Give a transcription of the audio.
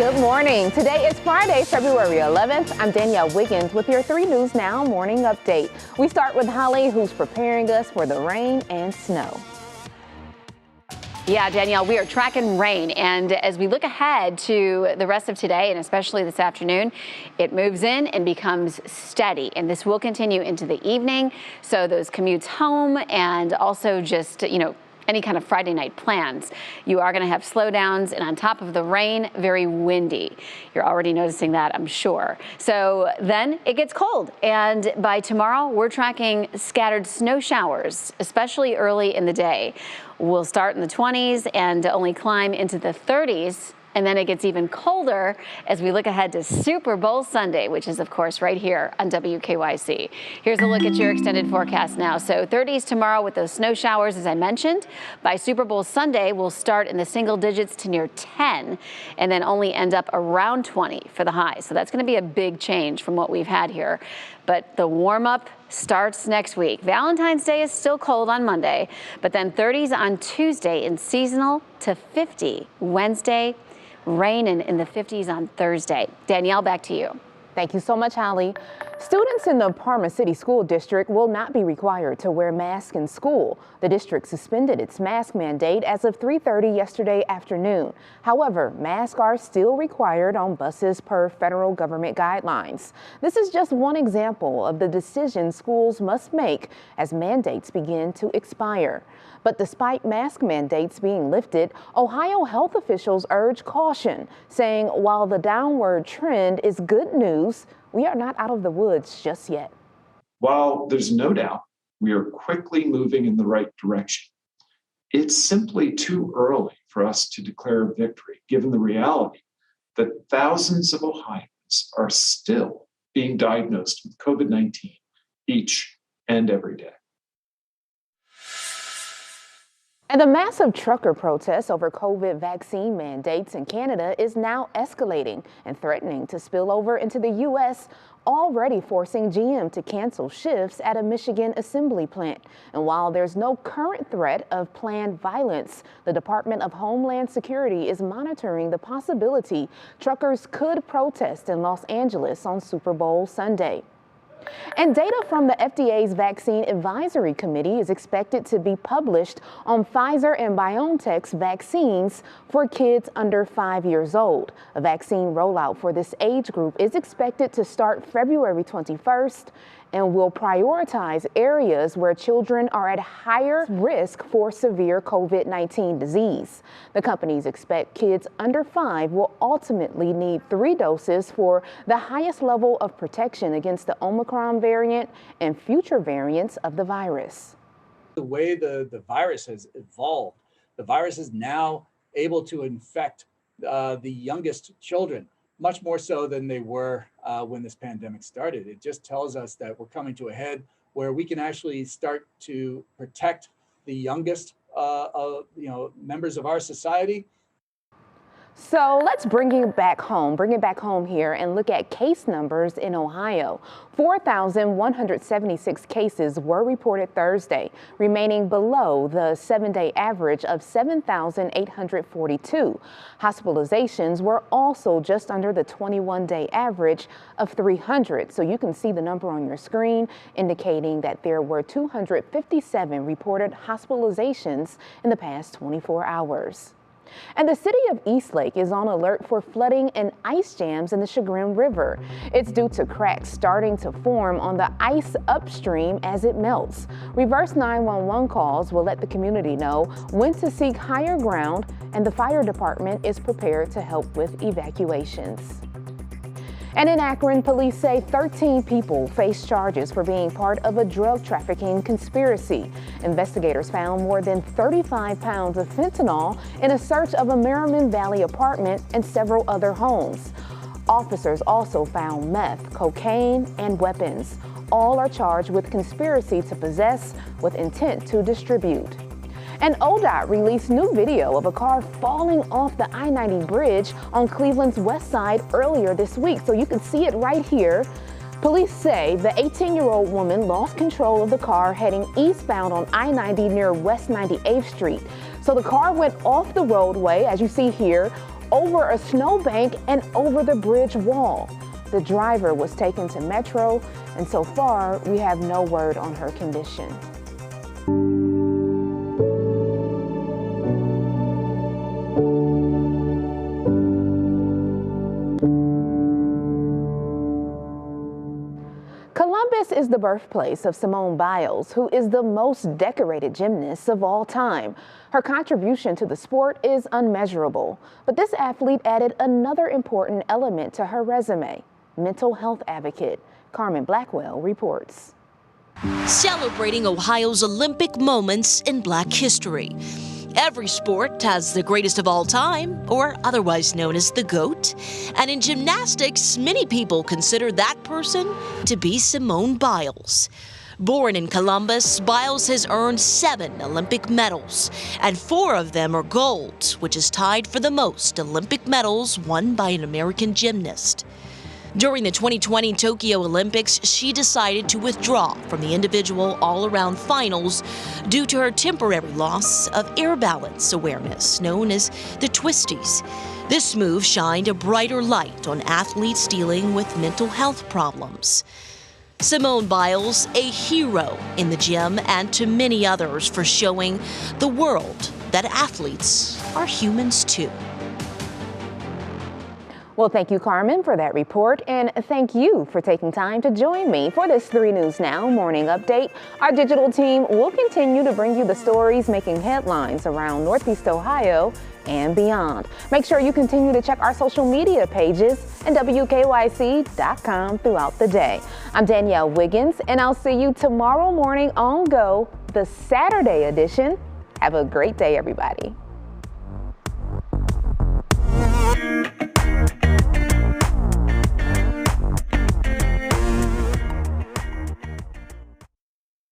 Good morning. Today is Friday, February 11th. I'm Danielle Wiggins with your 3 News Now morning update. We start with Hollie, who's preparing us for the rain and snow. Yeah, Danielle, we are tracking rain, and as we look ahead to the rest of today and especially this afternoon, it moves in and becomes steady, and this will continue into the evening. So those commutes home and also just, any kind of Friday night plans, you are going to have slowdowns, and on top of the rain, very windy. You're already noticing that, I'm sure. So then it gets cold, and by tomorrow, we're tracking scattered snow showers, especially early in the day. We'll start in the 20s and only climb into the 30s. And then it gets even colder as we look ahead to Super Bowl Sunday, which is, of course, right here on WKYC. Here's a look at your extended forecast now. So 30s tomorrow with those snow showers, as I mentioned. By Super Bowl Sunday, we'll start in the single digits to near 10 and then only end up around 20 for the high. So that's going to be a big change from what we've had here. But the warm up starts next week. Valentine's Day is still cold on Monday, but then 30s on Tuesday and seasonal to 50 Wednesday. Rain in the 50s on Thursday. Danielle, back to you. Thank you so much, Hollie. Students in the Parma City School District will not be required to wear masks in school. The district suspended its mask mandate as of 3:30 yesterday afternoon. However, masks are still required on buses per federal government guidelines. This is just one example of the decisions schools must make as mandates begin to expire. But despite mask mandates being lifted, Ohio health officials urge caution, saying while the downward trend is good news, we are not out of the woods just yet. While there's no doubt we are quickly moving in the right direction, it's simply too early for us to declare victory, given the reality that thousands of Ohioans are still being diagnosed with COVID-19 each and every day. And the massive trucker protest over COVID vaccine mandates in Canada is now escalating and threatening to spill over into the U.S., already forcing GM to cancel shifts at a Michigan assembly plant. And while there's no current threat of planned violence, the Department of Homeland Security is monitoring the possibility truckers could protest in Los Angeles on Super Bowl Sunday. And data from the FDA's Vaccine Advisory Committee is expected to be published on Pfizer and BioNTech's vaccines for kids under 5 years old. A vaccine rollout for this age group is expected to start February 21st and will prioritize areas where children are at higher risk for severe COVID-19 disease. The companies expect kids under 5 will ultimately need 3 doses for the highest level of protection against the Omicron variant and future variants of the virus. The way the virus has evolved, the virus is now able to infect the youngest children, much more so than they were when this pandemic started. It just tells us that we're coming to a head where we can actually start to protect the youngest members of our society. So let's bring it back home here and look at case numbers in Ohio. 4,176 cases were reported Thursday, remaining below the 7-day average of 7,842. Hospitalizations were also just under the 21-day average of 300. So you can see the number on your screen indicating that there were 257 reported hospitalizations in the past 24 hours. And the city of Eastlake is on alert for flooding and ice jams in the Chagrin River. It's due to cracks starting to form on the ice upstream as it melts. Reverse 911 calls will let the community know when to seek higher ground, and the fire department is prepared to help with evacuations. And in Akron, police say 13 people face charges for being part of a drug trafficking conspiracy. Investigators found more than 35 pounds of fentanyl in a search of a Merriman Valley apartment and several other homes. Officers also found meth, cocaine, and weapons. All are charged with conspiracy to possess with intent to distribute. And ODOT released new video of a car falling off the I-90 bridge on Cleveland's west side earlier this week. So you can see it right here. Police say the 18-year-old woman lost control of the car heading eastbound on I-90 near West 98th Street. So the car went off the roadway, as you see here, over a snowbank and over the bridge wall. The driver was taken to Metro, and so far, we have no word on her condition. Columbus is the birthplace of Simone Biles, who is the most decorated gymnast of all time. Her contribution to the sport is unmeasurable, but this athlete added another important element to her resume: mental health advocate. Carmen Blackwell reports. Celebrating Ohio's Olympic moments in Black history. Every sport has the greatest of all time, or otherwise known as the GOAT. And in gymnastics, many people consider that person to be Simone Biles. Born in Columbus, Biles has earned 7 Olympic medals, and 4 of them are gold, which is tied for the most Olympic medals won by an American gymnast. During the 2020 Tokyo Olympics, she decided to withdraw from the individual all-around finals due to her temporary loss of air balance awareness, known as the twisties. This move shined a brighter light on athletes dealing with mental health problems. Simone Biles, a hero in the gym and to many others for showing the world that athletes are humans too. Well, thank you, Carmen, for that report, and thank you for taking time to join me for this 3 News Now morning update. Our digital team will continue to bring you the stories making headlines around Northeast Ohio and beyond. Make sure you continue to check our social media pages and WKYC.com throughout the day. I'm Danielle Wiggins, and I'll see you tomorrow morning on Go, the Saturday edition. Have a great day, everybody.